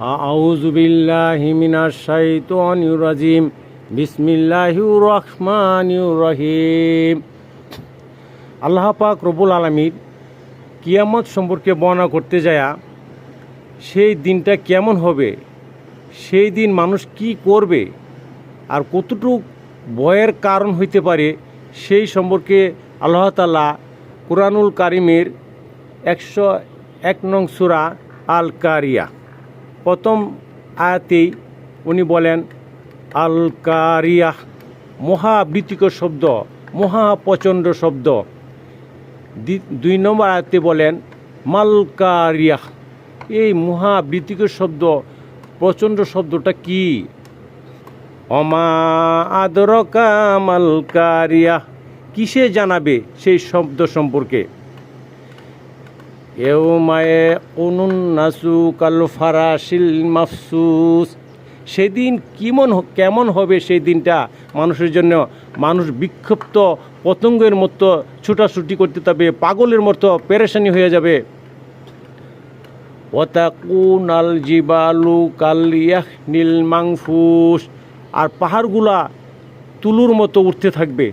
আউযু বিল্লাহি মিনাশ শাইতানির রাজিম। বিসমিল্লাহির রহমানির রহিম। আল্লাহ পাক রব্বুল আলামিন কিয়ামত সম্পর্কে বর্ণনা করতে যায়, সেই দিনটা কেমন হবে, সেই দিন মানুষ কি করবে আর কতটুকু ভয়ের কারণ হইতে পারে, সেই সম্পর্কে আল্লাহ তাআলা কুরআনুল কারীমের 101 নং সূরা আল কারিয়া প্রথম আয়াতেই উনি বলেন আল কারিয়া, মহাবৃতিকর শব্দ, মহাপ্রচণ্ড শব্দ। 2 নম্বর আয়াতে বলেন মাল কারিয়া। এই মহাবৃতিকর শব্দ, প্রচণ্ড শব্দটা কি? অমা আদরকা মাল কারিয়া, কিসে জানাবে সেই শব্দ সম্পর্কে? ইয়াউমায়ে কুনুন নাসু কাল ফারাশিল মাফসুস, সেদিন কেমন হবে সেই দিনটা মানুষের জন্য? মানুষ বিক্ষিপ্ত পতঙ্গের মতো ছুটাছুটি করতে থাকবে, পাগলের মতো পেরেশানি হয়ে যাবে। ওয়াতাকুনাল জিবালু কাল ইয়াহনিল মানফুস, আর পাহাড়গুলা তুলুর মতো উঠতে থাকবে।